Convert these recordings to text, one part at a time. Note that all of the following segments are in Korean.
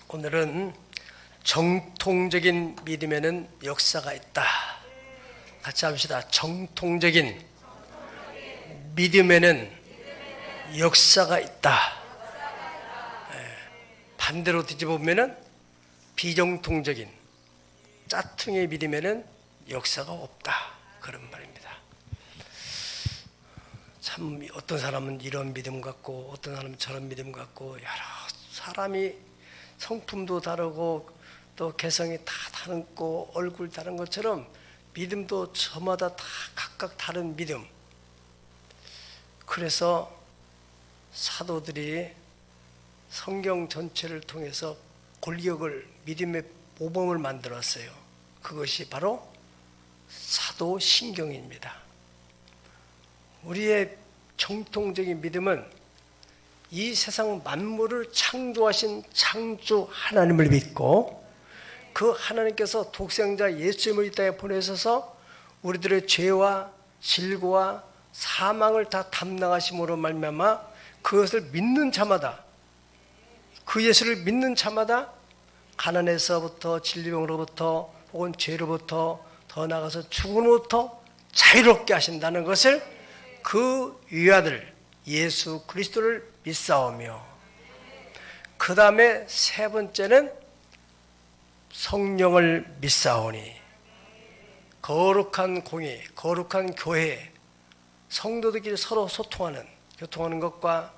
오늘은 정통적인 믿음에는 역사가 있다. 같이 합시다. 정통적인 믿음에는 역사가 있다. 반대로 뒤집어보면 비정통적인 짜퉁의 믿음에는 역사가 없다. 그런 말입니다. 참 어떤 사람은 이런 믿음 갖고 어떤 사람은 저런 믿음 갖고 여러 사람이 성품도 다르고 또 개성이 다 다르고 얼굴 다른 것처럼 믿음도 저마다 다 각각 다른 믿음. 그래서 사도들이 성경 전체를 통해서 골격을 믿음의 모범을 만들었어요. 그것이 바로 사도신경입니다. 우리의 정통적인 믿음은 이 세상 만물을 창조하신 창조 하나님을 믿고 그 하나님께서 독생자 예수님을 이 땅에 보내셔서 우리들의 죄와 질고와 사망을 다 담당하심으로 말미암아 그것을 믿는 자마다, 그 예수를 믿는 자마다 가난에서부터 질병으로부터 혹은 죄로부터 더 나아가서 죽음으로부터 자유롭게 하신다는 것을 그 위아들 예수 그리스도를 믿사오며, 그 다음에 세 번째는 성령을 믿사오니, 거룩한 공의, 거룩한 교회, 성도들끼리 서로 교통하는 것과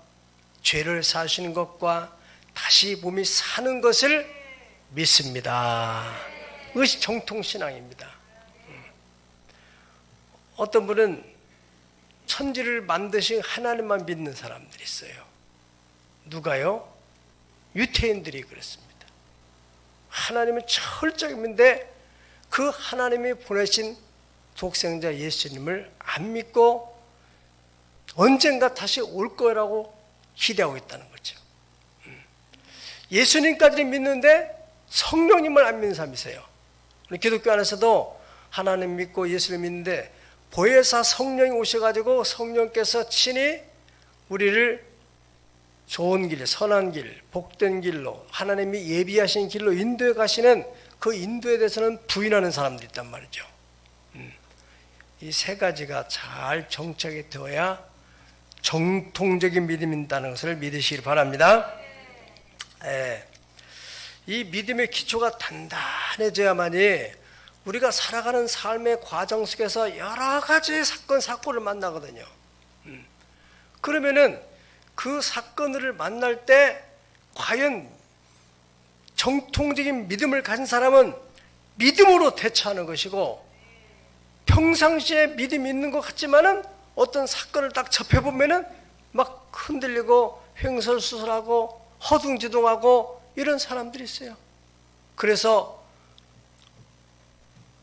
죄를 사시는 것과 다시 몸이 사는 것을 믿습니다. 이것이 정통신앙입니다. 어떤 분은 천지를 만드신 하나님만 믿는 사람들이 있어요. 누가요? 유태인들이 그렇습니다. 하나님은 철저히 믿는데 그 하나님이 보내신 독생자 예수님을 안 믿고 언젠가 다시 올 거라고 기대하고 있다는 거죠. 예수님까지는 믿는데 성령님을 안 믿는 사람이 있어요. 우리 기독교 안에서도 하나님 믿고 예수를 믿는데 보혜사 성령이 오셔가지고 성령께서 친히 우리를 좋은 길, 선한 길, 복된 길로 하나님이 예비하신 길로 인도해 가시는 그 인도에 대해서는 부인하는 사람들이 있단 말이죠. 이 세 가지가 잘 정착이 되어야 정통적인 믿음이 있다는 것을 믿으시길 바랍니다. 이 믿음의 기초가 단단해져야만이 우리가 살아가는 삶의 과정 속에서 여러 가지 사건을 만나거든요. 그러면은 그 사건을 만날 때 과연 정통적인 믿음을 가진 사람은 믿음으로 대처하는 것이고, 평상시에 믿음이 있는 것 같지만은 어떤 사건을 딱 접해보면은 막 흔들리고 횡설수설하고 허둥지둥하고 이런 사람들이 있어요. 그래서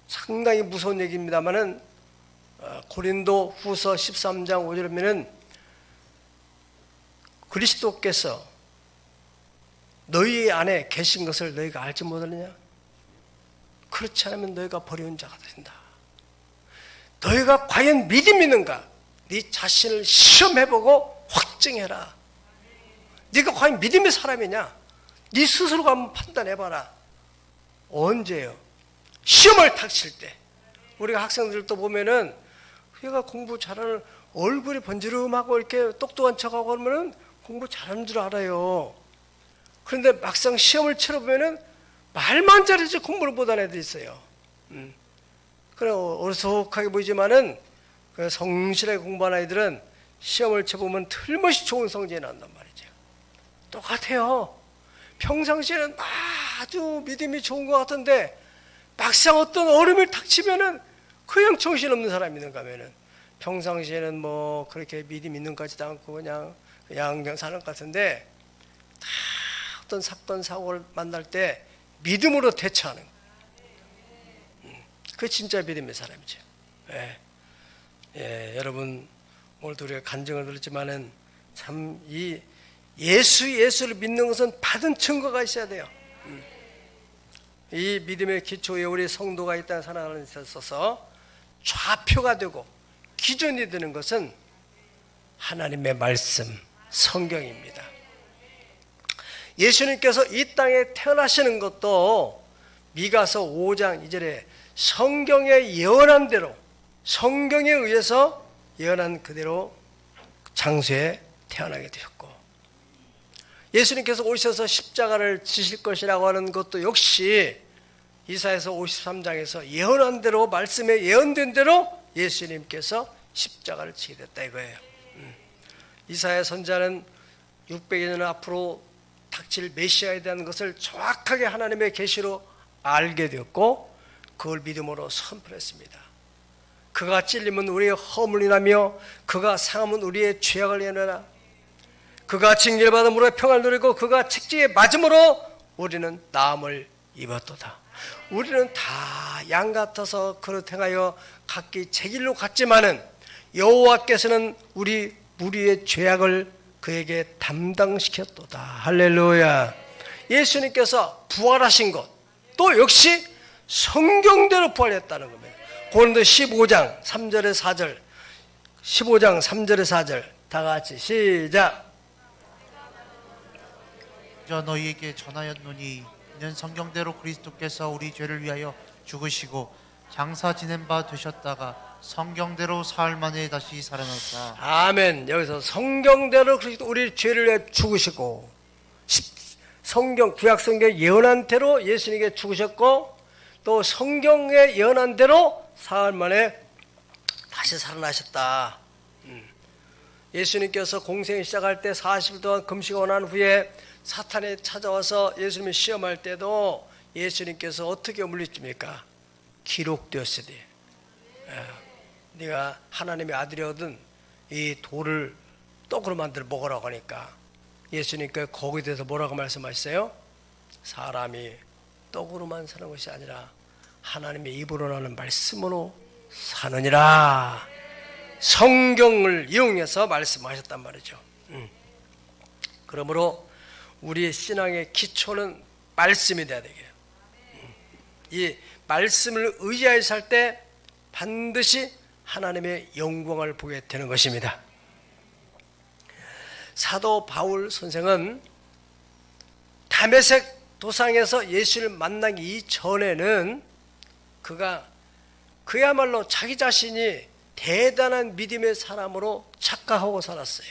상당히 무서운 얘기입니다만은 고린도 후서 13장 5절에 보면은 그리스도께서 너희 안에 계신 것을 너희가 알지 못하느냐? 그렇지 않으면 너희가 버려온 자가 된다. 너희가 과연 믿음이 있는가? 네 자신을 시험해보고 확증해라. 네가 과연 믿음의 사람이냐? 네 스스로가 한번 판단해봐라. 언제요? 시험을 닥칠 때. 우리가 학생들도 보면은 얘가 공부 잘하는, 얼굴이 번지름하고 이렇게 똑똑한 척하고 그러면은 공부 잘하는 줄 알아요. 그런데 막상 시험을 치러보면은 말만 잘하지 공부를 못하는 애들이 있어요. 그래 어리석하게 보이지만은 성실하게 공부하는 아이들은 시험을 쳐보면 틀림없이 좋은 성적이 난단 말이죠. 똑같아요. 평상시에는 아주 믿음이 좋은 것 같은데 막상 어떤 어려움을 닥치면은 그냥 정신없는 사람이 있는가 하면은 평상시에는 뭐 그렇게 믿음 있는 것 같지도 않고 그냥 사는 것 같은데 다 어떤 사건 사고를 만날 때 믿음으로 대처하는 거. 그게 진짜 믿음의 사람이죠. 여러분 오늘도 우리가 간증을 들었지만은 참 이 예수를 믿는 것은 받은 증거가 있어야 돼요. 이 믿음의 기초에 우리 성도가 있다는 사람에 있어서 좌표가 되고 기준이 되는 것은 하나님의 말씀, 성경입니다. 예수님께서 이 땅에 태어나시는 것도 미가서 5장 2절에 성경에 예언한 대로, 성경에 의해서 예언한 그대로 장소에 태어나게 되셨고, 예수님께서 오셔서 십자가를 지실 것이라고 하는 것도 역시 이사야서 53장에서 예언한 대로, 말씀에 예언된 대로 예수님께서 십자가를 지게 됐다 이거예요. 이사야 선지자는 600여 년 앞으로 닥칠 메시아에 대한 것을 정확하게 하나님의 계시로 알게 되었고, 그걸 믿음으로 선포했습니다. 그가 찔리면 우리의 허물을 인하며 그가 상하면 우리의 죄악을 인하라. 그가 징계를 받아 우리의 평안을 누리고 그가 책지에 맞음으로 우리는 나음을 입었도다. 우리는 다 양 같아서 그릇 행하여 각기 제 길로 갔지만은 여호와께서는 우리 무리의 죄악을 그에게 담당시켰도다. 할렐루야. 예수님께서 부활하신 것 또 역시 성경대로 부활했다는 겁니다. 고린도 15장 3절에 4절, 15장 3절에 4절 다 같이 시작. 저 너희에게 전하였노니 이는 성경대로 그리스도께서 우리 죄를 위하여 죽으시고 장사 지낸 바 되셨다가 성경대로 사흘 만에 다시 살아났다. 아멘. 여기서 성경대로 그리스도 우리 죄를 위해 죽으시고, 성경 구약 성경 예언한 대로 예수님께 죽으셨고, 또 성경에 예언한 대로 사흘 만에 다시 살아나셨다. 예수님께서 공생을 시작할 때 40일 동안 금식을 한 후에 사탄이 찾아와서 예수님을 시험할 때도 예수님께서 어떻게 물리칩니까? 기록되었으니 네가 하나님의 아들이거든 이 돌을 떡으로 만들어 먹으라고 하니까 예수님께 거기에 대해서 뭐라고 말씀하셨어요? 사람이 떡으로만 사는 것이 아니라 하나님의 입으로 나는 말씀으로 사느니라. 성경을 이용해서 말씀하셨단 말이죠. 그러므로 우리의 신앙의 기초는 말씀이 돼야 되겠어요. 이 말씀을 의지하여 살 때 반드시 하나님의 영광을 보게 되는 것입니다. 사도 바울 선생은 다메섹 도상에서 예수를 만나기 이전에는 그가 그야말로 자기 자신이 대단한 믿음의 사람으로 착각하고 살았어요.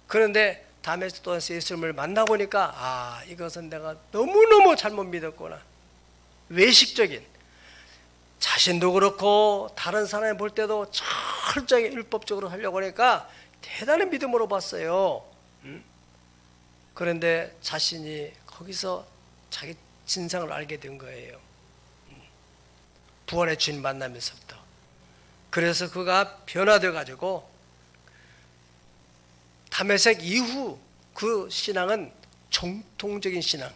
그런데 다메섹 도상에서 예수님을 만나보니까 이것은 내가 너무너무 잘못 믿었구나. 외식적인, 자신도 그렇고 다른 사람이 볼 때도 철저하게 율법적으로 하려고 하니까 대단한 믿음으로 봤어요. 그런데 자신이 거기서 자기 진상을 알게 된 거예요. 부활의 주님 만나면서부터. 그래서 그가 변화되어 가지고 다메섹 이후 그 신앙은 정통적인 신앙,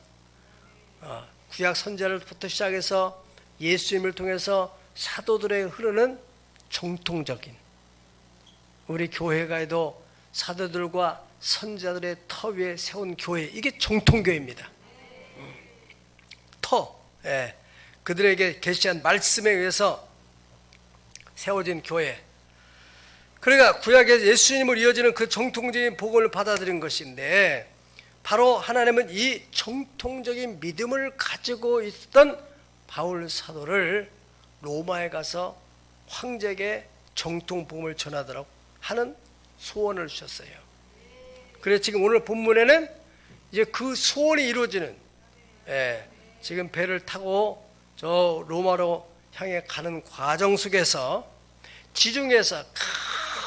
구약 선지자들부터 시작해서 예수님을 통해서 사도들에게 흐르는 정통적인, 우리 교회가에도 사도들과 선지자들의 터 위에 세운 교회, 이게 정통교회입니다. 터, 그들에게 계시한 말씀에 의해서 세워진 교회. 그러니까 구약에서 예수님을 이어지는 그 정통적인 복음을 받아들인 것인데, 바로 하나님은 이 정통적인 믿음을 가지고 있던 바울 사도를 로마에 가서 황제에게 정통 복음을 전하도록 하는 소원을 주셨어요. 그래서 지금 오늘 본문에는 이제 그 소원이 이루어지는, 지금 배를 타고 저 로마로 향해 가는 과정 속에서 지중해에서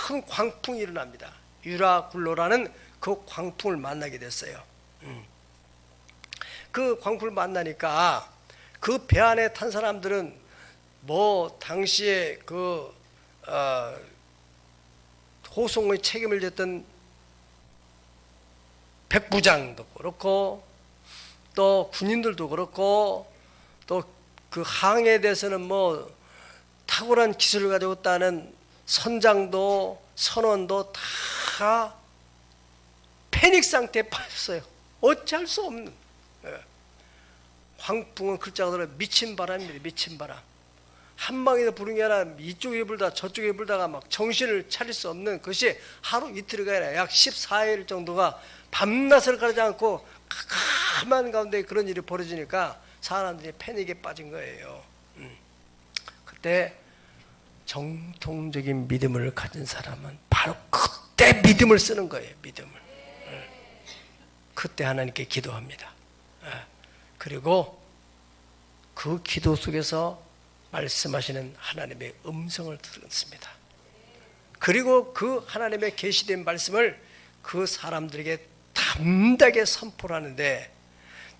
큰 광풍이 일어납니다. 유라굴로라는 그 광풍을 만나게 됐어요. 그 광풍을 만나니까 그 배 안에 탄 사람들은 뭐 당시에 그 호송의 책임을 졌던 백부장도 그렇고 또 군인들도 그렇고 또 그 항해에 대해서는 뭐 탁월한 기술을 가지고 있다는 선장도 선원도 다 패닉 상태에 빠졌어요. 어찌할 수 없는. 황풍은 글자 그대로 미친 바람입니다. 미친 바람. 한 방에서 부른 게 아니라 이쪽에 불다 저쪽에 불다가 막 정신을 차릴 수 없는 것이 하루 이틀이 아니라 약 14일 정도가 밤낮을 가리지 않고 캄캄한 가운데 그런 일이 벌어지니까 사람들이 패닉에 빠진 거예요. 그때 정통적인 믿음을 가진 사람은 바로 그때 믿음을 쓰는 거예요. 믿음을. 그때 하나님께 기도합니다. 그리고 그 기도 속에서 말씀하시는 하나님의 음성을 듣습니다. 그리고 그 하나님의 계시된 말씀을 그 사람들에게 담대하게 선포를 하는데,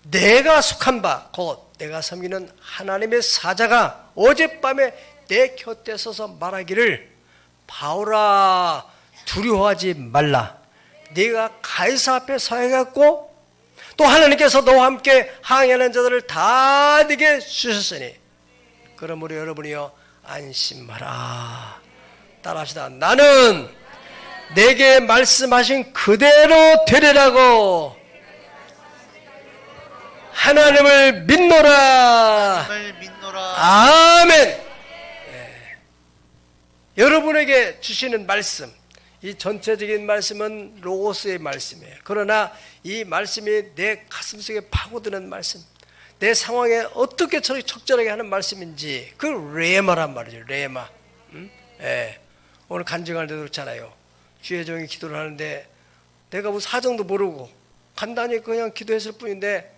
내가 속한 바 곧 내가 섬기는 하나님의 사자가 어젯밤에 내 곁에 서서 말하기를, 바울아 두려워하지 말라. 네가 가이사 앞에 서야겠고 또 하나님께서 너와 함께 항해하는 자들을 다 네게 주셨으니 그러므로 여러분이여 안심하라. 따라합시다. 나는 내게 말씀하신 그대로 되리라고 하나님을 믿노라. 아멘. 여러분에게 주시는 말씀, 이 전체적인 말씀은 로고스의 말씀이에요. 그러나 이 말씀이 내 가슴속에 파고드는 말씀, 내 상황에 어떻게 적절하게 하는 말씀인지, 그 레마란 말이죠. 레마. 오늘 간증할 때도 그렇잖아요. 주의 종이 기도를 하는데 내가 뭐 사정도 모르고 간단히 그냥 기도했을 뿐인데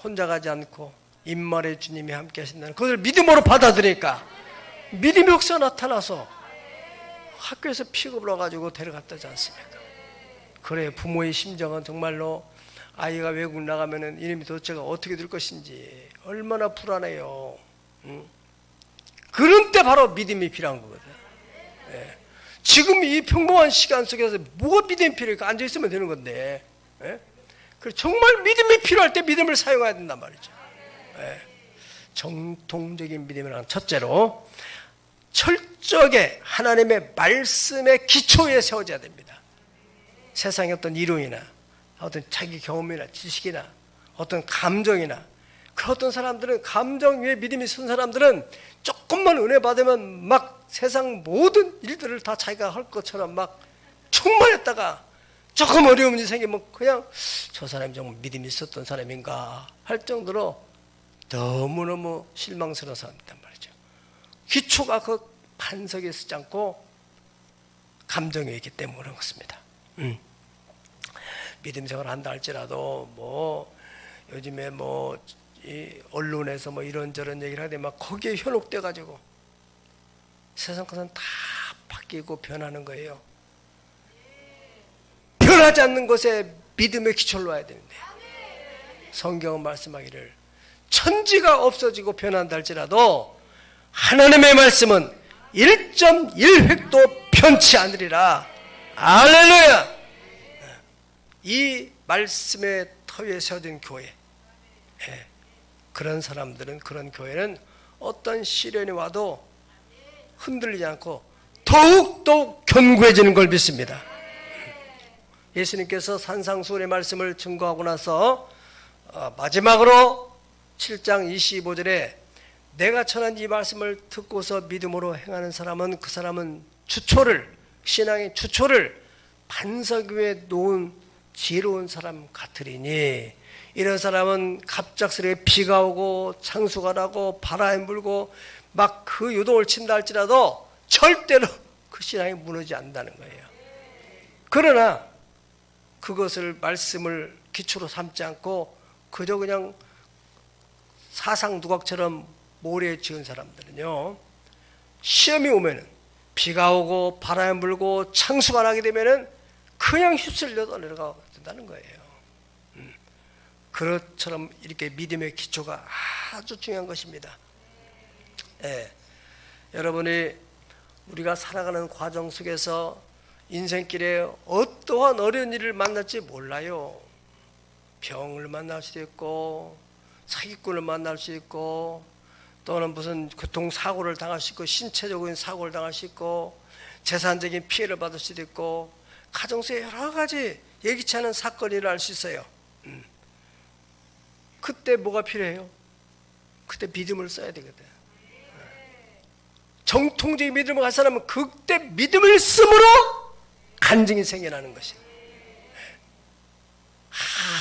혼자 가지 않고 임말의 주님이 함께 하신다는 그것을 믿음으로 받아들이니까 믿음의 역사가 나타나서 학교에서 픽업을 와가지고 데려갔다지 않습니까? 그래, 부모의 심정은 정말로 아이가 외국 나가면은 이름이 도대체가 어떻게 될 것인지 얼마나 불안해요. 그런 때 바로 믿음이 필요한 거거든. 지금 이 평범한 시간 속에서 뭐가 믿음이 필요해? 앉아있으면 되는 건데. 정말 믿음이 필요할 때 믿음을 사용해야 된단 말이죠. 정통적인 믿음이란 첫째로 철저하게 하나님의 말씀의 기초에 세워져야 됩니다. 세상의 어떤 이론이나 어떤 자기 경험이나 지식이나 어떤 감정이나, 그 어떤 사람들은 감정 위에 믿음이 쓴 사람들은 조금만 은혜 받으면 막 세상 모든 일들을 다 자기가 할 것처럼 막 충만했다가 조금 어려운 일이 생기면 그냥 저 사람이 정말 믿음이 있었던 사람인가 할 정도로 너무너무 실망스러운 사람이란 말이죠. 기초가 그 반석에 쓰지 않고 감정에 있기 때문에 그런 것입니다. 믿음 생활을 한다 할지라도 뭐 요즘에 뭐 이 언론에서 뭐 이런저런 얘기를 하는데 막 거기에 현혹돼 가지고 세상 것은 다 바뀌고 변하는 거예요. 변하지 않는 것에 믿음의 기초를 놔야 되는데, 성경은 말씀하기를 천지가 없어지고 변한다 할지라도 하나님의 말씀은 1.1획도 변치 않으리라. 할렐루야. 이 말씀의 터위에 세워진 교회, 그런 사람들은, 그런 교회는 어떤 시련이 와도 흔들리지 않고 더욱더욱 견고해지는 걸 믿습니다. 예수님께서 산상수훈의 말씀을 증거하고 나서 마지막으로 7장 25절에 내가 전한 이 말씀을 듣고서 믿음으로 행하는 사람은 그 사람은 주초를, 신앙의 주초를 반석 위에 놓은 지혜로운 사람 같으리니, 이런 사람은 갑작스레 비가 오고 창수가 나고 바람이 불고 막 그 요동을 친다 할지라도 절대로 그 신앙이 무너지지 않는다는 거예요. 그러나 그것을 말씀을 기초로 삼지 않고 그저 그냥 사상 누각처럼 모래에 지은 사람들은요, 시험이 오면은, 비가 오고 바람이 불고 창수가 나게 되면은 그냥 휩쓸려 내려가게 된다는 거예요. 그것처럼 이렇게 믿음의 기초가 아주 중요한 것입니다. 여러분이 우리가 살아가는 과정 속에서 인생길에 어떠한 어려운 일을 만날지 몰라요. 병을 만날 수도 있고 사기꾼을 만날 수 있고 또는 무슨 교통사고를 당할 수 있고 신체적인 사고를 당할 수 있고 재산적인 피해를 받을 수도 있고 가정 속에 여러 가지 예기치 않은 사건이 일어날 수 있어요. 그때 뭐가 필요해요? 그때 믿음을 써야 되거든. 정통적인 믿음을 가진 사람은 그때 믿음을 쓰므로 간증이 생겨나는 것이.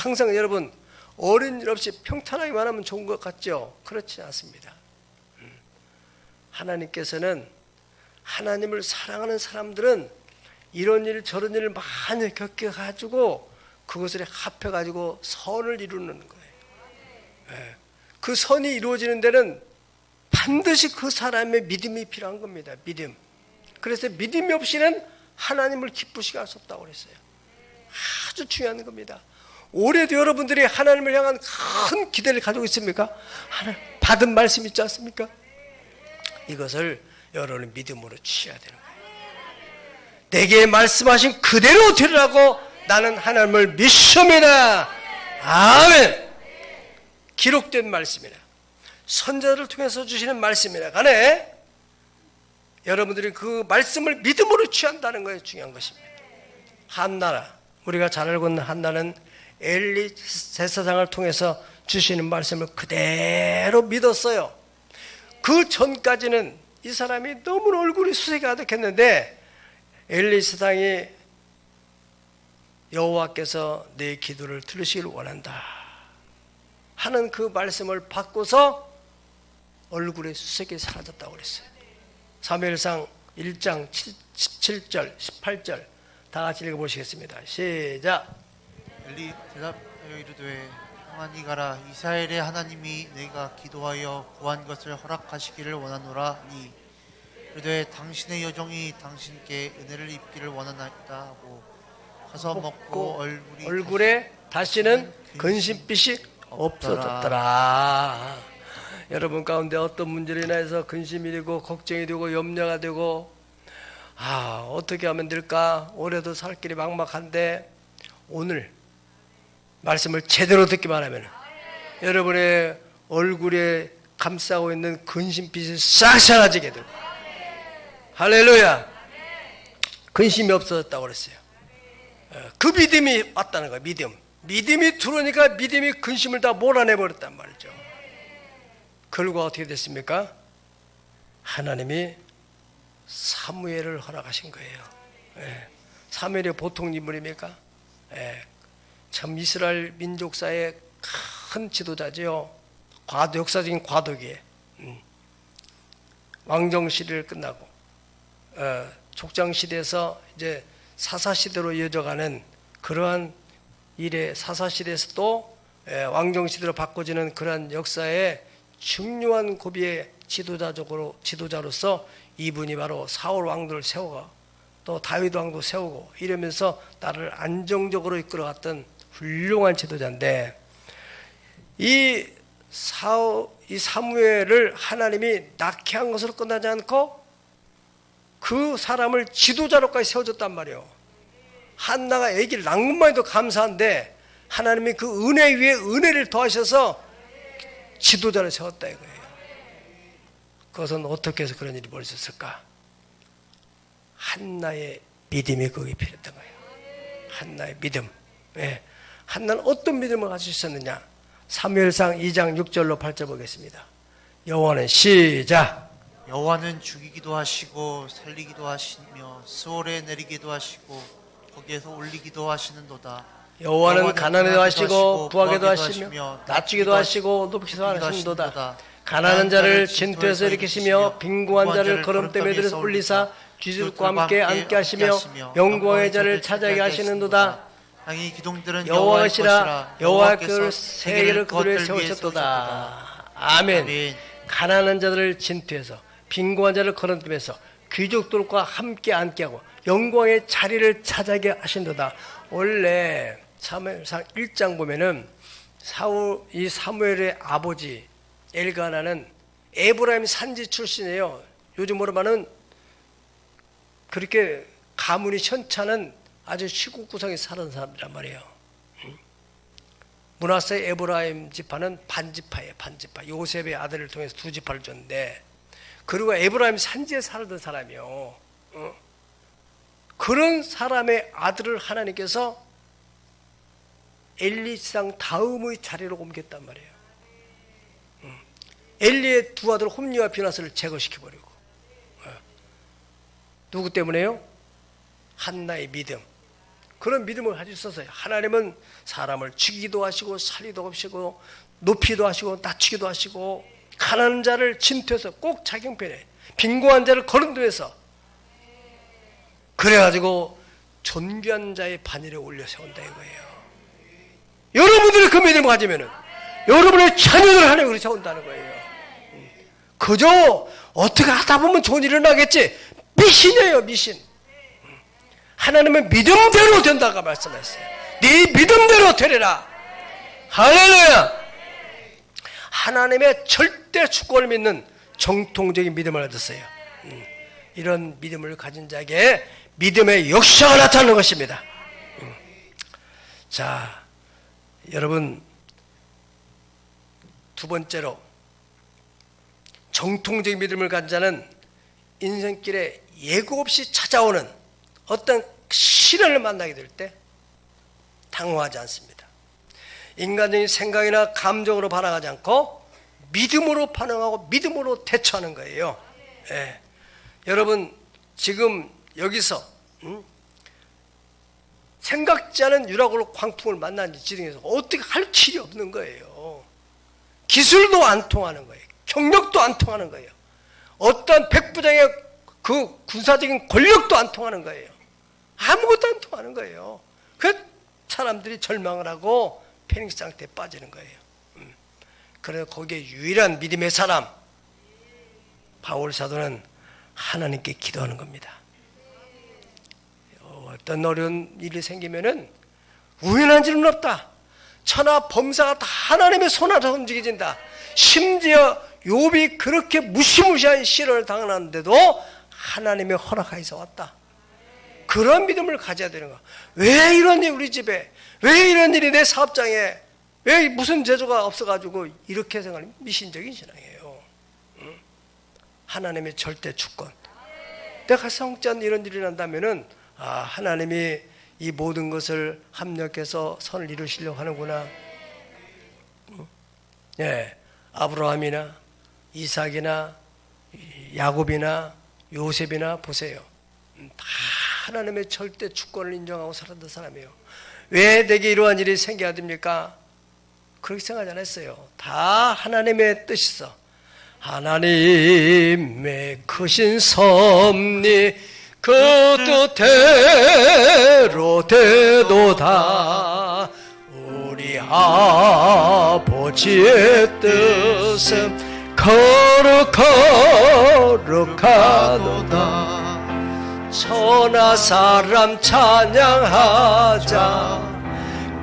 항상 여러분 어려운 일 없이 평탄하게만 하면 좋은 것 같죠? 그렇지 않습니다. 하나님께서는 하나님을 사랑하는 사람들은 이런 일 저런 일을 많이 겪어가지고 그것을 합해가지고 선을 이루는 거예요. 그 선이 이루어지는 데는 반드시 그 사람의 믿음이 필요한 겁니다. 믿음. 그래서 믿음이 없이는 하나님을 기쁘시게 할 수 없다고 그랬어요. 아주 중요한 겁니다. 올해도 여러분들이 하나님을 향한 큰 기대를 가지고 있습니까? 하나님 받은 말씀 있지 않습니까? 이것을 여러분은 믿음으로 취해야 되는 거예요. 내게 말씀하신 그대로 들으라고 나는 하나님을 믿습니다. 아멘. 기록된 말씀이라 선자들을 통해서 주시는 말씀이라 간에 여러분들이 그 말씀을 믿음으로 취한다는 것이 중요한 것입니다. 한나라, 우리가 잘 알고 있는 한나는 엘리 제사장을 통해서 주시는 말씀을 그대로 믿었어요. 그 전까지는 이 사람이 너무 얼굴이 수색이 가득했는데 엘리 제사장이 여호와께서 내 기도를 들으시길 원한다 하는 그 말씀을 받고서 얼굴의 수색이 사라졌다고 그랬어요. 사무엘상 1장 17절 18절 다 같이 읽어보시겠습니다. 시작. 엘리 대답하여 이르되 평안히 가라. 이스라엘의 하나님이 내가 기도하여 구한 것을 허락하시기를 원하노라니 이르되 당신의 여종이 당신께 은혜를 입기를 원하나이다 하고 가서 먹고 얼굴에 다시는 근심빛이 없어졌더라. 여러분 가운데 어떤 문제로 인해서 근심이 되고 걱정이 되고 염려가 되고 어떻게 하면 될까? 올해도 살 길이 막막한데 오늘 말씀을 제대로 듣기만 하면 여러분의 얼굴에 감싸고 있는 근심빛이 싹 사라지게 되고 할렐루야. 근심이 없어졌다고 그랬어요. 그 믿음이 왔다는 거예요. 믿음이 들어오니까 믿음이 근심을 다 몰아내버렸단 말이죠. 결과 어떻게 됐습니까? 하나님이 사무엘을 허락하신 거예요. 사무엘이 보통 인물입니까? 참 이스라엘 민족사의 큰 지도자죠. 역사적인 과도기에 왕정시대를 끝나고 족장시대에서 이제 사사시대로 이어져가는 그러한 일에 사사시대에서 또 왕정시대로 바꿔지는 그러한 역사의 중요한 고비의 지도자로서 이분이 바로 사울 왕들을 세우고 또 다윗 왕도 세우고 이러면서 나를 안정적으로 이끌어갔던 훌륭한 지도자인데 이 사무엘을 하나님이 낳게 한 것으로 끝나지 않고 그 사람을 지도자로까지 세워줬단 말이에요. 한나가 아기를 낳은 것만 해도 감사한데 하나님이 그 은혜 위에 은혜를 더하셔서 지도자를 세웠다 이거예요. 그것은 어떻게 해서 그런 일이 벌어졌을까? 한나의 믿음이 거기에 필요했던 거예요. 한나의 믿음. 한나는 어떤 믿음을 가지고 있었느냐? 사무엘상 2장 6절로 8절 보겠습니다. 여호와는 시작. 여호와는 죽이기도 하시고 살리기도 하시며 스올에 내리기도 하시고 거기에서 올리기도 하시는도다. 여호와는 가난하게도 하시고 부하게도 하시며 낮추기도 하시고 높이기도 하시는도다. 가난한 자를 진토에서 일으키시며 빈궁한 자를 거름대에 들어 올리사 귀족과 함께 앉게 하시며 영광의 자를 차지하게 하시는도다. 땅의 기둥들은 여호와의 것이라 여호와께서 세계를 그들에 세우셨도다. 아멘. 가난한 자들을 진토에서 빈궁한 자를 거름대에서 귀족들과 함께 앉게 하고 영광의 자리를 차지하게 하신도다. 원래 사무엘상 1장 보면은 이 사무엘의 아버지 엘가나는 에브라임 산지 출신이에요. 요즘으로 말하는 그렇게 가문이 현찮은 아주 시국 구석에 사는 사람이란 말이에요. 므낫세 에브라임 지파는 반지파예요. 반지파. 요셉의 아들을 통해서 두 지파를 줬는데 그리고 에브라임 산지에 살던 사람이요. 그런 사람의 아들을 하나님께서 엘리상 다음의 자리로 옮겼단 말이에요. 엘리의 두 아들 홈리와 비나스를 제거시켜버리고 누구 때문에요? 한나의 믿음. 그런 믿음을 가지고 있었어요. 하나님은 사람을 죽이기도 하시고 살리기도 하시고 높이기도 하시고 낮추기도 하시고 가난한 자를 진토해서 꼭 자기 형편에 빈곤한 자를 거듭내서 그래가지고 존귀한 자의 반열에 올려 세운다 이거예요. 여러분들이 그 믿음을 가지면은 여러분의 자녀들 하나님 그렇게 세운다는 거예요. 그저 어떻게 하다 보면 좋은 일이 일어나겠지. 미신이에요, 미신. 하나님은 믿음대로 된다고 말씀하셨어요. 네 믿음대로 되리라. 할렐루야. 하나님의 절대 주권을 믿는 정통적인 믿음을 얻었어요. 이런 믿음을 가진 자에게 믿음의 역사가 나타나는 것입니다. 자, 여러분, 두 번째로 정통적인 믿음을 가진 자는 인생길에 예고 없이 찾아오는 어떤 시련을 만나게 될 때 당황하지 않습니다. 인간적인 생각이나 감정으로 반응하지 않고 믿음으로 반응하고 믿음으로 대처하는 거예요. 예. 여러분 지금 여기서 생각지 않은 유라굴로 광풍을 만난 지등에서 어떻게 할 길이 없는 거예요. 기술도 안 통하는 거예요. 경력도 안 통하는 거예요. 어떤 백부장의 그 군사적인 권력도 안 통하는 거예요. 아무것도 안 통하는 거예요. 그 사람들이 절망을 하고 패닉 상태에 빠지는 거예요. 그래서 거기에 유일한 믿음의 사람 바울 사도는 하나님께 기도하는 겁니다. 어떤 어려운 일이 생기면은 우연한 일은 없다. 천하 범사가 다 하나님의 손 아래서 움직여진다. 심지어 욥이 그렇게 무시무시한 시련을 당하는데도 하나님의 허락하에서 왔다. 그런 믿음을 가져야 되는 거야. 왜 이런 일이 우리 집에, 왜 이런 일이 내 사업장에, 왜 무슨 재주가 없어가지고 이렇게 생각하는 미신적인 신앙이에요. 하나님의 절대 주권. 내가 성지 않는 이런 일이 난다면은 하나님이 이 모든 것을 합력해서 선을 이루시려고 하는구나. 예, 아브라함이나 이삭이나 야곱이나 요셉이나 보세요. 다 하나님의 절대 주권을 인정하고 살았던 사람이에요. 왜 내게 이러한 일이 생겨야 됩니까? 그렇게 생각하지 않았어요. 다 하나님의 뜻이서 하나님의 크신 섭리 그 뜻대로 되도다. 우리 아버지의 뜻은 거룩하도다. 천하 사람 찬양하자.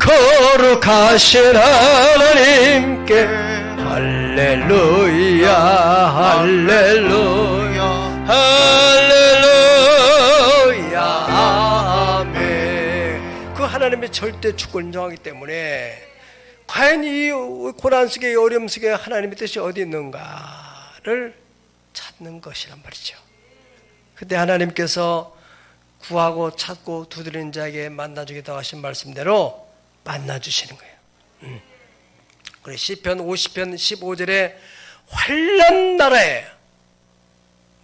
거룩하신 하나님께 할렐루야 할렐루야 할렐루야 아멘. 그 하나님의 절대 주권을 인정하기 때문에 과연 이 고난 속에, 이 어려움 속에 하나님의 뜻이 어디 있는가를 찾는 것이란 말이죠. 그때 하나님께서 구하고 찾고 두드리는 자에게 만나주겠다고 하신 말씀대로 만나주시는 거예요. 그래 시편 50편 15절에 환난 나라에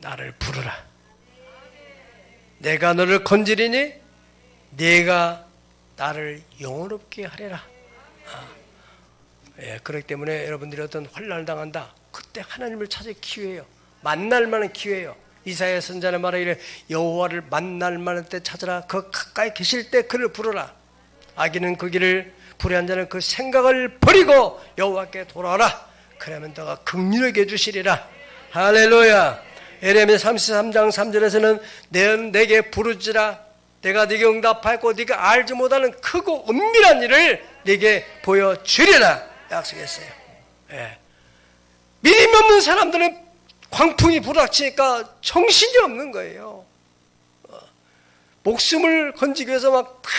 나를 부르라. 내가 너를 건지리니 네가 나를 영원롭게 하리라. 예, 그렇기 때문에 여러분들이 어떤 환난을 당한다. 그때 하나님을 찾을 기회예요. 만날 만한 기회예요. 이사야 선지자는 말하기를 여호와를 만날 만한 때 찾으라. 그 가까이 계실 때 그를 부르라. 악인은 그 길을, 불의한 자는 그 생각을 버리고 여호와께 돌아오라. 그러면 너가 긍휼하게 해주시리라. 할렐루야. 에레미야 33장 3절에서는 내게 부르지라. 내가 네게 응답하였고 네가 알지 못하는 크고 은밀한 일을 네게 보여주리라 약속했어요. 예. 믿음이 없는 사람들은 광풍이 불어닥치니까 정신이 없는 거예요. 목숨을 건지기 위해서 막 다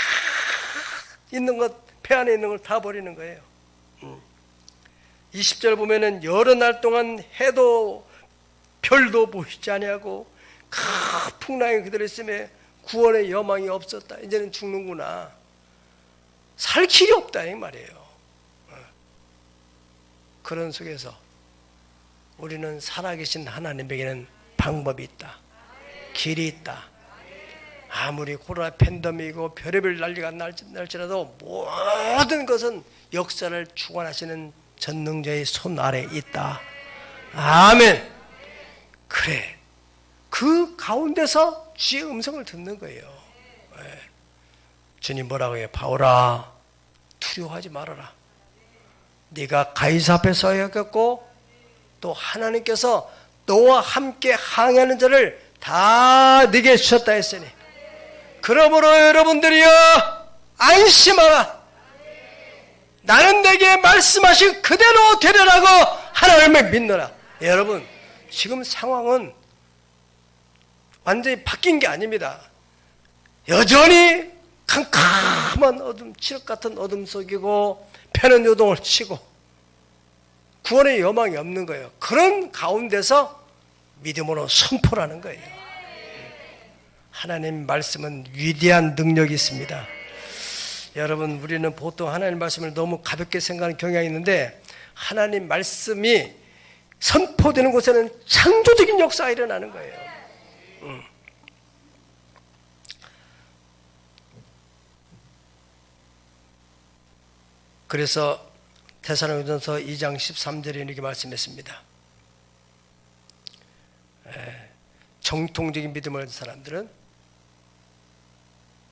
있는 것, 배 안에 있는 걸 다 버리는 거예요. 20절 보면은 여러 날 동안 해도 별도 보이지 아니하고 큰 풍랑이 그대로 있음에 구원의 여망이 없었다. 이제는 죽는구나. 살 길이 없다 이 말이에요. 그런 속에서 우리는 살아계신 하나님에게는 방법이 있다. 길이 있다. 아무리 코로나 팬데믹이고 별의별 난리가 날지라도 모든 것은 역사를 주관하시는 전능자의 손 아래 있다. 아멘. 그래. 그 가운데서 주의 음성을 듣는 거예요. 네. 주님 뭐라고 해요? 바울아, 두려워하지 말아라. 네가 가이사 앞에 서야겠고 또 하나님께서 너와 함께 항해하는 자를 다 네게 주셨다 했으니, 그러므로 여러분들이여 안심하라. 나는 내게 말씀하신 그대로 되리라고 하나님을 믿노라. 여러분, 지금 상황은 완전히 바뀐 게 아닙니다. 여전히 캄캄한 어둠, 칠흑 같은 어둠 속이고 패는 요동을 치고 구원의 여망이 없는 거예요. 그런 가운데서 믿음으로 선포라는 거예요. 하나님 말씀은 위대한 능력이 있습니다. 여러분, 우리는 보통 하나님 말씀을 너무 가볍게 생각하는 경향이 있는데, 하나님 말씀이 선포되는 곳에는 창조적인 역사가 일어나는 거예요. 그래서 데살로니가전서 2장 13절에 이렇게 말씀했습니다. 정통적인 믿음을 가진 사람들은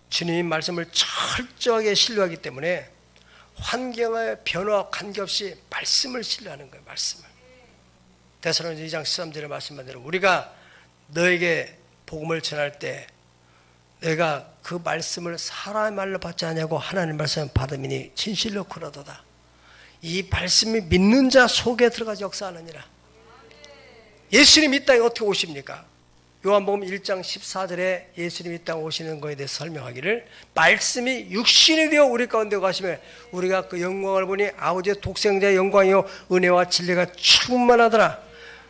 주님의 말씀을 철저하게 신뢰하기 때문에 환경의 변화와 관계없이 말씀을 신뢰하는 거예요. 말씀을. 데살로니가 2장 13절에 말씀한 대로 우리가 너에게 복음을 전할 때 내가 그 말씀을 사람의 말로 받지 않냐고 하나님 말씀을 받으니 진실로 그러도다. 이 말씀이 믿는 자 속에 들어가서 역사하느니라. 예수님 이 땅에 어떻게 오십니까? 요한복음 1장 14절에 예수님이 이 땅에 오시는 것에 대해서 설명하기를, 말씀이 육신이 되어 우리 가운데 가시며 우리가 그 영광을 보니 아버지의 독생자의 영광이요 은혜와 진리가 충만하더라.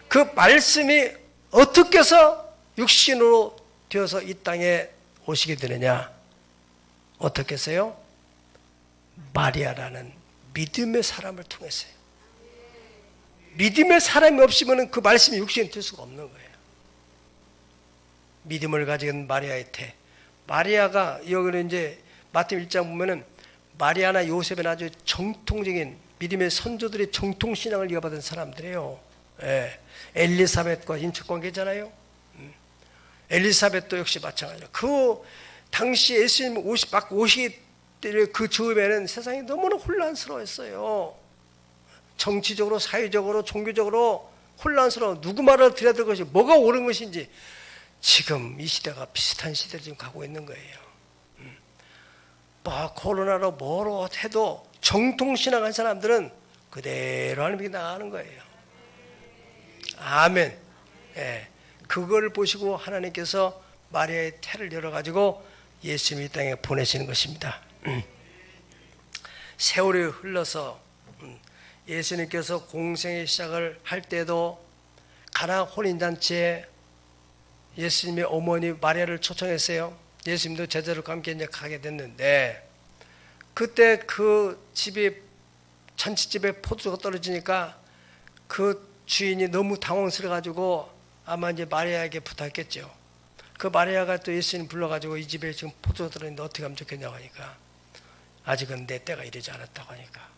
그 말씀이 어떻게 해서 육신으로 되어서 이 땅에 오시게 되느냐? 어떻게 해서요? 마리아라는 믿음의 사람을 통해서요. 믿음의 사람이 없으면 그 말씀이 육신이 될 수가 없는 거예요. 믿음을 가진 마리아의 태. 마리아가 여기는 이제 마태복음 1장 보면은 마리아나 요셉은 아주 정통적인 믿음의 선조들의 정통신앙을 이어받은 사람들이에요. 예. 엘리사벳과 인척관계잖아요. 엘리사벳도 역시 마찬가지로. 그 당시 예수님 막 오시기 때문에 그 즈음에는 세상이 너무나 혼란스러웠어요. 정치적으로, 사회적으로, 종교적으로 혼란스러워. 누구 말을 들어야 될 것이 뭐가 옳은 것인지. 지금 이 시대가 비슷한 시대를 지금 가고 있는 거예요. 뭐 코로나로 뭐로 해도 정통신앙한 사람들은 그대로 하나님께 나가는 거예요. 아멘. 예. 그걸 보시고 하나님께서 마리아의 태를 열어가지고 예수님이 이 땅에 보내시는 것입니다. 세월이 흘러서 예수님께서 공생의 시작을 할 때도 가나 혼인잔치에 예수님의 어머니 마리아를 초청했어요. 예수님도 제자들과 함께 이제 가게 됐는데, 그때 그 집이 잔치집에 포도주가 떨어지니까 그 주인이 너무 당황스러워가지고 아마 이제 마리아에게 부탁했겠죠. 그 마리아가 또 예수님 불러가지고 이 집에 지금 포도주가 떨어졌는데 어떻게 하면 좋겠냐고 하니까, 아직은 내 때가 이르지 않았다고 하니까,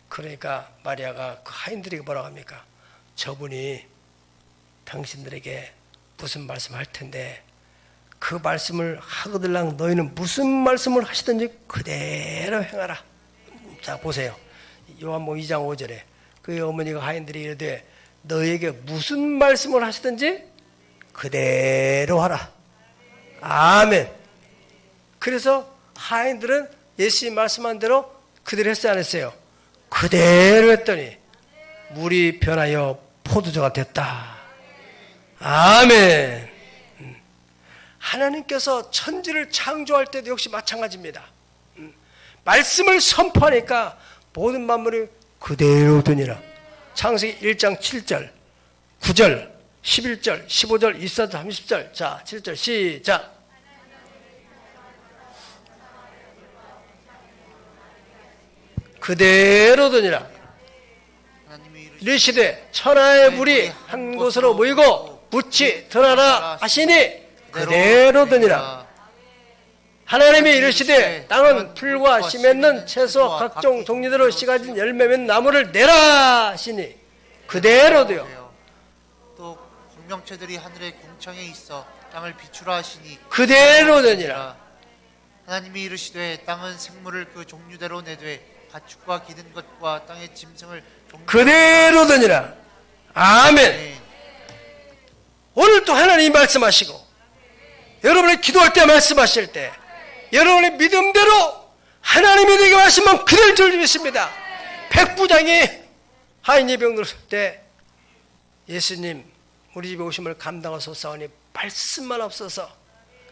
그러니까 마리아가 그 하인들에게 뭐라고 합니까? 저분이 당신들에게 무슨 말씀을 할 텐데 그 말씀을 하거들랑 너희는 무슨 말씀을 하시든지 그대로 행하라. 자 보세요. 요한복음 2장 5절에 그 어머니가 하인들이 이르되 너에게 무슨 말씀을 하시든지 그대로 하라. 아멘. 그래서 하인들은 예수님 말씀한 대로 그대로 했어요, 안 했어요? 그대로 했더니 물이 변하여 포도주가 됐다. 아멘. 하나님께서 천지를 창조할 때도 역시 마찬가지입니다. 말씀을 선포하니까 모든 만물이 그대로 되니라. 창세기 1장 7절, 9절, 11절, 15절, 24절, 30절. 자, 7절 시작. 그대로 되니라. 이르시되 천하의 물이 한 곳으로 모이고 묻이 드러나라 하시니 그대로 되니라. 하나님이 이르시되 땅은 풀과 씨 맺는 채소와 각종 종류대로 씨 가진 열매 맺는 나무를 내라 하시니 그대로도요. 또 공명체들이 하늘의 궁창에 있어 땅을 비추라 하시니 그대로되니라. 하나님이 이르시되 땅은 생물을 그 종류대로 내되 가축과 기는 것과 땅의 짐승을 그대로되니라. 아멘. 오늘도 하나님이 말씀하시고 여러분이 기도할 때 말씀하실 때 여러분의 믿음대로 하나님이 되게 말씀만 그대로 들리십니다. 백부장이 하인이 병들었을 때 예수님 우리 집에 오심을 감당하소서하니 말씀만 없어서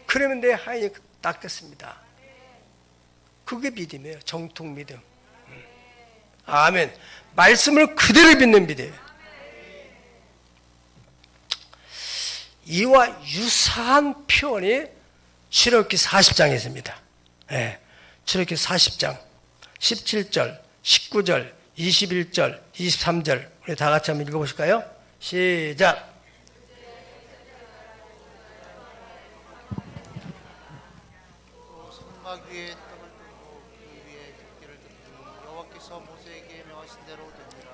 그러면 내 하인이 낫겠습니다. 그게 믿음이에요. 정통 믿음. 아멘. 말씀을 그대로 믿는 믿음이에요. 이와 유사한 표현이 출애굽기 40장에 있습니다. 네. 출애굽기 40장 17절, 19절, 21절, 23절 우리 다 같이 한번 읽어보실까요? 시작. 성막 위에 떡을 들고 그 위에 집게를 들니 여호와께서 모세에게 명하신 대로 되니라.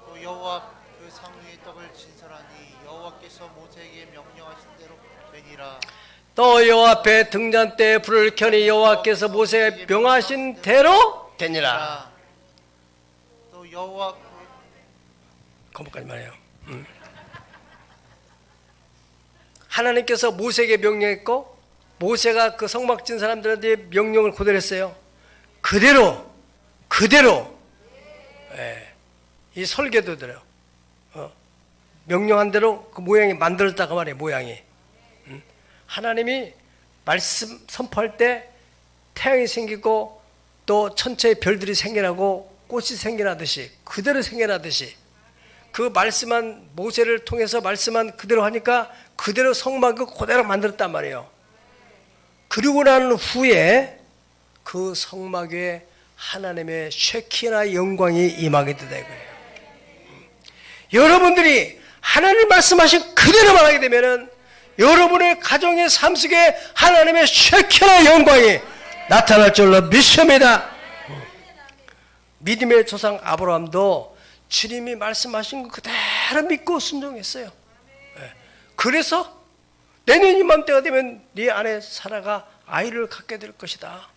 또 여호와 그 상 위에 떡을 진설하니 여호와께서 모세에게 명령하신 대로 되니라. 또 여호와 앞에 등잔 때에 불을 켜니 여호와께서 모세에 명하신 대로 되니라. 또 여호와 거기까지만 해요. 하나님께서 모세에게 명령했고 모세가 그 성막 진 사람들한테 명령을 그대로 했어요. 그대로 예. 이 설계도대로 명령한 대로 그 모양이 만들었다고 말이에요. 모양이 하나님이 말씀 선포할 때 태양이 생기고 또 천체의 별들이 생겨나고 꽃이 생겨나듯이 그대로 생겨나듯이 그 말씀한 모세를 통해서 말씀한 그대로 하니까 그대로 성막을 그대로 만들었단 말이에요. 그리고 난 후에 그 성막 위에 하나님의 쉐키나 영광이 임하게 되다 이거예요. 여러분들이 하나님 말씀하신 그대로 말하게 되면은 여러분의 가정의 삶 속에 하나님의 쉐키나 영광이 나타날 줄로 믿습니다. 믿음의 조상 아브라함도 주님이 말씀하신 거 그대로 믿고 순종했어요. 그래서 내년 이맘때가 되면 네 아내 사라가 아이를 갖게 될 것이다.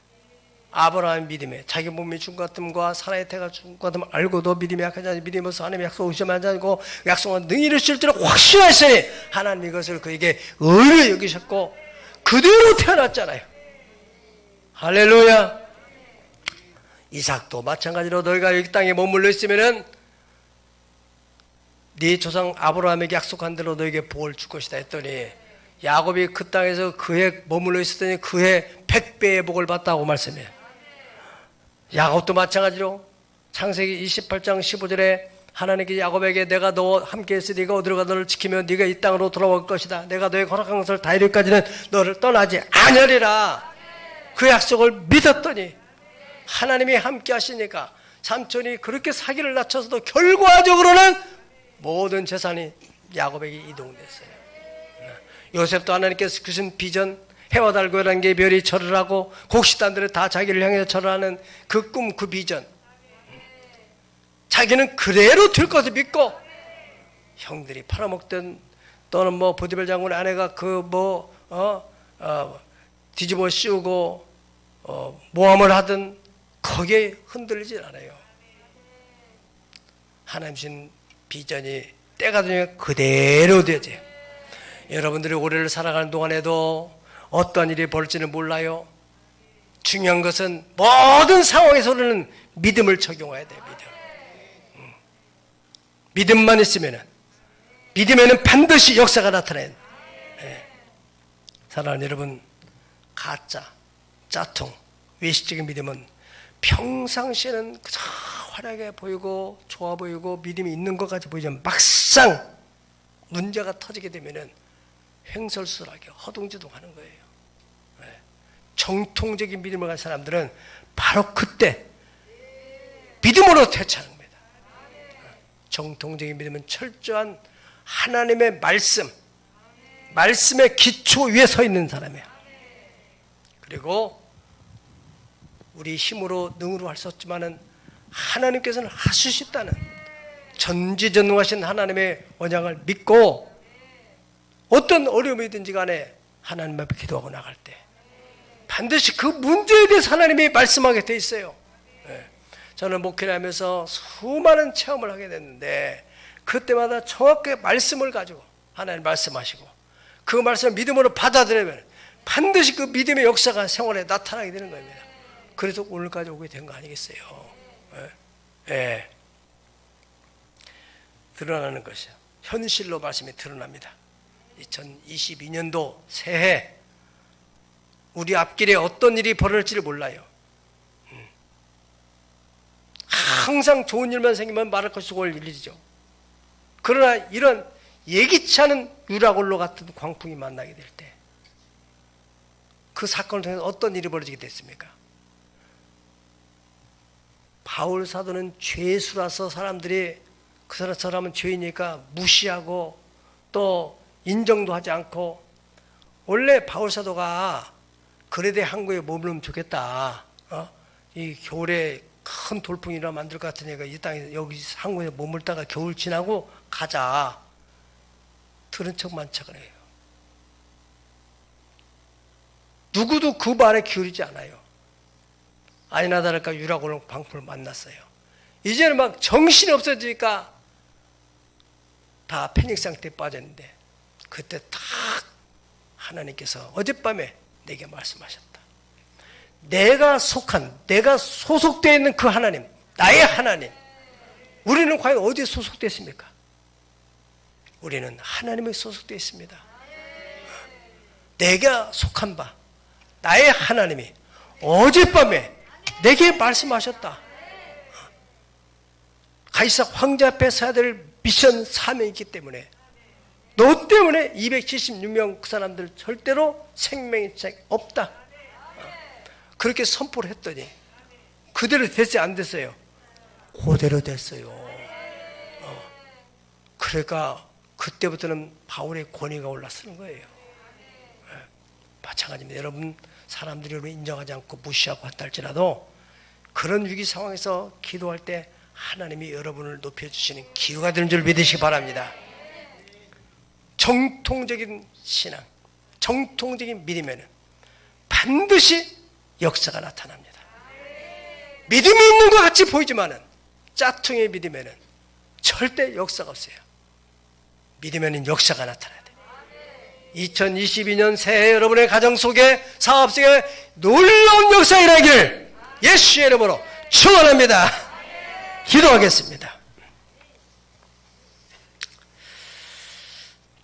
아브라함의 믿음에 자기 몸이 죽은 것 같음과 사라의 태가 죽은 것 같음을 알고도 믿음이 약하지 않니 믿음으로써 하나님의 약속을 의심하지 않고 약속은 능히 이루실 줄을 확신하시니 하나님 이것을 그에게 의를 여기셨고 그대로 태어났잖아요. 할렐루야. 이삭도 마찬가지로 너희가 여기 땅에 머물러 있으면은 네 조상 아브라함에게 약속한 대로 너에게 복을 줄 것이다 했더니 야곱이 그 땅에서 그해 머물러 있었더니 그해 100배의 복을 받다고 말씀해요. 야곱도 마찬가지로 창세기 28장 15절에 하나님께 야곱에게 내가 너와 함께 있으니 네가 어디로 가 너를 지키며 네가 이 땅으로 돌아올 것이다. 내가 너의 허락한 것을 다 이룰까지는 너를 떠나지 아니하리라. 그 약속을 믿었더니 하나님이 함께 하시니까 삼촌이 그렇게 사기를 낮춰서도 결과적으로는 모든 재산이 야곱에게 이동됐어요. 요셉도 하나님께서 주신 비전 해와 달과 11개의 별이 절을 하고 곡식단들을 다 자기를 향해서 절하는 그 꿈, 그 비전 자기는 그대로 될 것을 믿고 형들이 팔아먹던 또는 뭐 보디벨 장군의 아내가 뒤집어 씌우고 모함을 하든 거기에 흔들리지 않아요. 하나님 신 비전이 때가 되면 그대로 되지. 여러분들이 올해를 살아가는 동안에도 어떤 일이 벌지는 몰라요. 중요한 것은 모든 상황에서는 믿음을 적용해야 돼요. 믿음만 있으면은 믿음에는 반드시 역사가 나타나요. 사랑하는 여러분, 가짜, 짜통, 외식적인 믿음은 평상시에는 그저 화려하게 보이고 좋아 보이고 믿음이 있는 것 같이 보이지만 막상 문제가 터지게 되면은 횡설수설하게 허둥지둥하는 거예요. 정통적인 믿음을 가진 사람들은 바로 그때 믿음으로 대처하는 겁니다. 정통적인 믿음은 철저한 하나님의 말씀의 기초 위에 서 있는 사람이에요. 그리고 우리 힘으로 능으로 할 수 없지만은 하나님께서는 하실 수 있다는 전지전능하신 하나님의 언약을 믿고 어떤 어려움이든지 간에 하나님 앞에 기도하고 나갈 때 반드시 그 문제에 대해서 하나님이 말씀하게 돼 있어요. 저는 목회를 하면서 수많은 체험을 하게 됐는데 그때마다 정확하게 말씀을 가지고 하나님 말씀하시고 그 말씀을 믿음으로 받아들이면 반드시 그 믿음의 역사가 생활에 나타나게 되는 겁니다. 그래서 오늘까지 오게 된 거 아니겠어요? 드러나는 것이요. 현실로 말씀이 드러납니다. 2022년도 새해 우리 앞길에 어떤 일이 벌어질지를 몰라요. 항상 좋은 일만 생기면 말할 것이 올 일이죠. 그러나 이런 예기치 않은 유라굴로 같은 광풍이 만나게 될 때 그 사건을 통해서 어떤 일이 벌어지게 됐습니까? 바울 사도는 죄수라서 사람들이 그 사람은 죄이니까 무시하고 또 인정도 하지 않고 원래 바울 사도가 그레데 항구에 머물면 좋겠다. 이 겨울에 큰 돌풍이나 만들 것 같으니까 이 땅에 여기 항구에 머물다가 겨울 지나고 가자. 들은 척만 척을 해요. 누구도 그 말에 기울이지 않아요. 아니나 다를까 유라굴로 광풍을 만났어요. 이제는 막 정신이 없어지니까 다 패닉 상태에 빠졌는데 그때 딱 하나님께서 어젯밤에 내게 말씀하셨다. 내가 소속되어 있는 그 하나님, 나의 하나님. 우리는 과연 어디에 소속되어 있습니까? 우리는 하나님에 소속되어 있습니다. 내가 속한 바, 나의 하나님이 어젯밤에 내게 말씀하셨다. 가이사 황제 앞에 서야 될 미션 사명이 있기 때문에 너 때문에 276명 그 사람들 절대로 생명이 없다. 그렇게 선포를 했더니 그대로 됐어요, 안 됐어요? 그대로 됐어요. 그러니까 그때부터는 바울의 권위가 올라서는 거예요. 마찬가지입니다. 여러분, 사람들이 여러분 인정하지 않고 무시하고 한다 할지라도 그런 위기 상황에서 기도할 때 하나님이 여러분을 높여주시는 기회가 되는 줄 믿으시기 바랍니다. 정통적인 신앙, 정통적인 믿음에는 반드시 역사가 나타납니다. 믿음이 있는 것 같이 보이지만은 짝퉁의 믿음에는 절대 역사가 없어요. 믿음에는 역사가 나타나야 돼요. 2022년 새해 여러분의 가정 속에, 사업 속에 놀라운 역사 일어나기를 예수의 이름으로 축원합니다. 기도하겠습니다.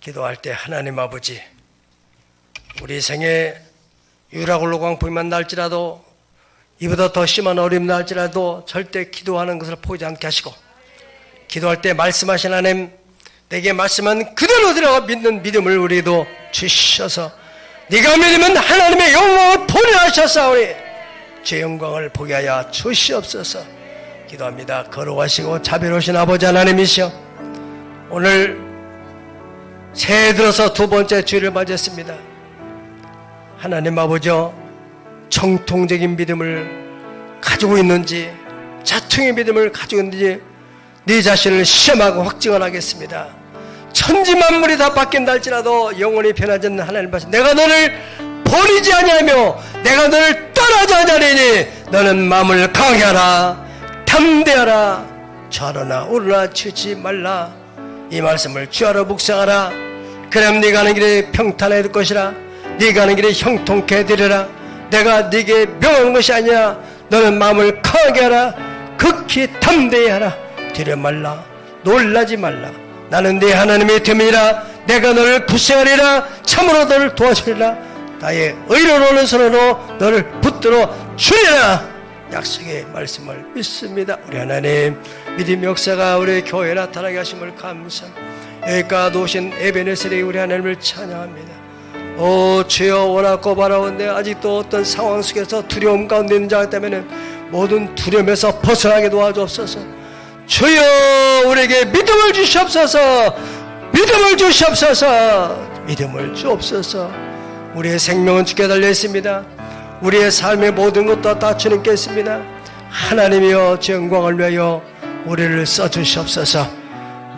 기도할 때 하나님 아버지, 우리 생에 유라굴로 광풍이 만날지라도 이보다 더 심한 어려움이 날지라도 절대 기도하는 것을 포기하지 않게 하시고, 기도할 때 말씀하신 하나님, 내게 말씀한 그대로 들어가 믿는 믿음을 우리도 주셔서 네가 믿으면 하나님의 영광을 보리라 하셨사오니 제 영광을 보게 하여 주시옵소서. 기도합니다. 거룩하시고 자비로우신 아버지 하나님이시여, 오늘 새해 들어서 두 번째 주일을 맞이했습니다. 하나님 아버지여, 정통적인 믿음을 가지고 있는지 자퉁의 믿음을 가지고 있는지 네 자신을 시험하고 확증을 하겠습니다. 천지만물이 다 바뀐다 할지라도 영원히 변하지 않는 하나님 말씀, 내가 너를 버리지 아니하며 내가 너를 떠나지 아니하리니 너는 마음을 강하게 하라, 담대하라, 좌로나 우로나 치지 말라. 이 말씀을 주하러 묵상하라. 그럼 네가 가는 길에 평탄해 될 것이라. 네가 가는 길에 형통케 되리라. 내가 네게 명하는 것이 아니야. 너는 마음을 강하게 하라. 극히 담대히 하라. 두려 말라. 놀라지 말라. 나는 네 하나님의 됨이라. 내가 너를 구세하리라. 참으로 너를 도와주리라. 나의 의로운 손으로 너를 붙들어 주리라. 약속의 말씀을 믿습니다. 우리 하나님, 믿음 역사가 우리 교회에 나타나게 하심을 감사합니다. 여기까지 오신 에베네셀의 우리 하나님을 찬양합니다. 오 주여, 원하고 바라오는데 아직도 어떤 상황 속에서 두려움 가운데 있는 자 때문에 모든 두려움에서 벗어나게 도와주옵소서. 주여, 우리에게 믿음을 주시옵소서. 믿음을 주시옵소서. 믿음을 주옵소서. 우리의 생명은 주께 달려 있습니다. 우리의 삶의 모든 것도 다 주님께 있습니다. 하나님이여 주 영광을 위하여 우리를 써주시옵소서.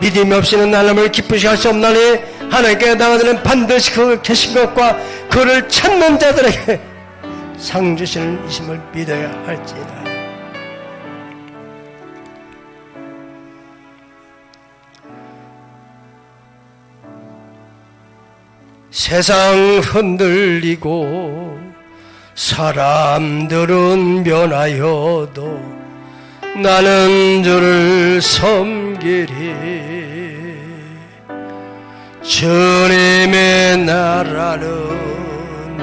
믿음이 없이는 하나님을 기쁘시게 할 수 없나니 하나님께 나가는 반드시 그를 계신 것과 그를 찾는 자들에게 상 주시는 이심을 믿어야 할지니라. 세상 흔들리고 사람들은 변하여도 나는 주를 섬기리. 주님의 나라는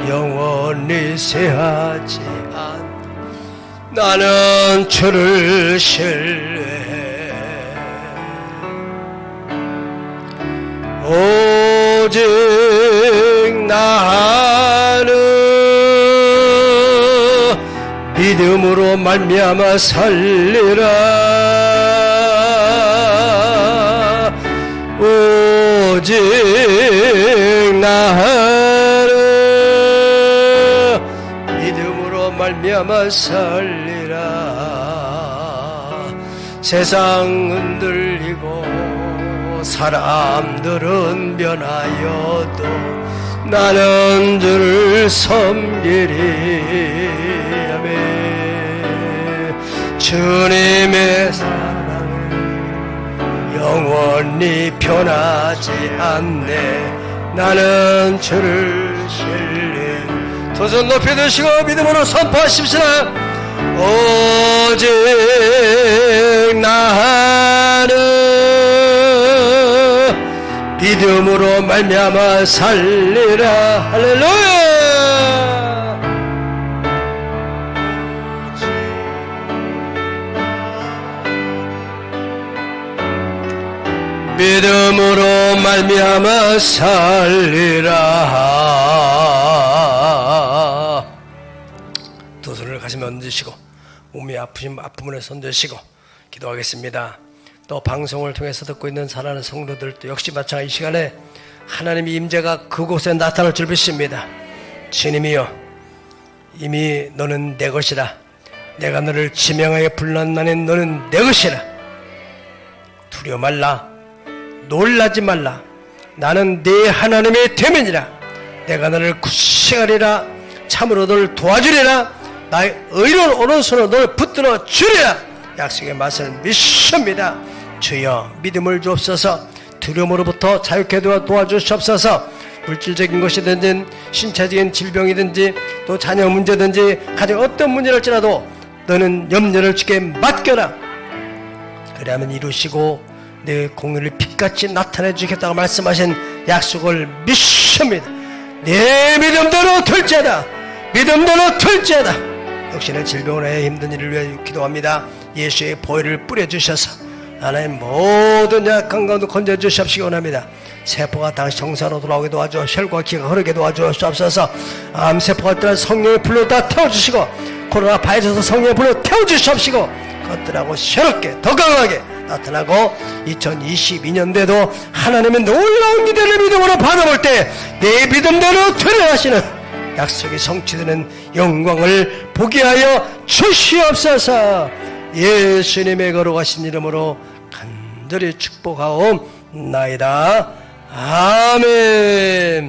영원히 쇠하지 않. 나는 주를 신뢰해. 오직 나는 믿음으로 말미암아 살리라. 오직 나는 믿음으로 말미암아 살리라. 세상 흔들리고 사람들은 변하여도 나는 주를 섬기리. 주님의 사랑은 영원히 변하지 않네. 나는 주를 신뢰. 두 손 높이 드시고 믿음으로 선포하십시다. 오직 나는 믿음으로 말미암아 살리라. 할렐루야. 믿음으로 말미암아 살리라. 두 손을 가슴에 얹으시고 몸이 아픔을 손드시고 기도하겠습니다. 또 방송을 통해서 듣고 있는 사랑하는 성도들도 역시 마찬가지 이 시간에 하나님의 임재가 그곳에 나타날 줄 믿습니다. 주님이여, 이미 너는 내 것이라. 내가 너를 지명하여 불렀나니 너는 내 것이라. 두려워 말라. 놀라지 말라. 나는 네 하나님의 대면이라. 내가 너를 구시하리라. 참으로 너를 도와주리라. 나의 의로운 오른손으로 너를 붙들어 주리라. 약속의 말씀을 믿습니다. 주여 믿음을 주옵소서. 두려움으로부터 자유케 도와주시옵소서. 물질적인 것이든지 신체적인 질병이든지 또 자녀 문제든지 가정 어떤 문제랄지라도 너는 염려를 주께 맡겨라. 그래야만 이루시고 내 공의를 빛같이 나타내 주겠다고 말씀하신 약속을 믿습니다. 내 믿음대로 될지어다. 믿음대로 될지어다. 역시나 질병을 해 힘든 일을 위해 기도합니다. 예수의 보혈을 뿌려주셔서 하나님 모든 약한 가운데 건져주시옵시기 원합니다. 세포가 다시 정상으로 돌아오게 도와줘. 혈과 기가 흐르게 도와주옵소서. 암세포가 떠나 성령의 불로 다 태워주시고 코로나 바이러스 성령의 불로 태워주시옵시고 그것들하고 새롭게 더 강하게 나타나고 2022년대도 하나님의 놀라운 기대를 믿음으로 받아볼 때 내 믿음대로 되려 하시는 약속이 성취되는 영광을 보게 하여 주시옵소서. 예수님의 거룩하신 이름으로 간절히 축복하옵나이다. 아멘.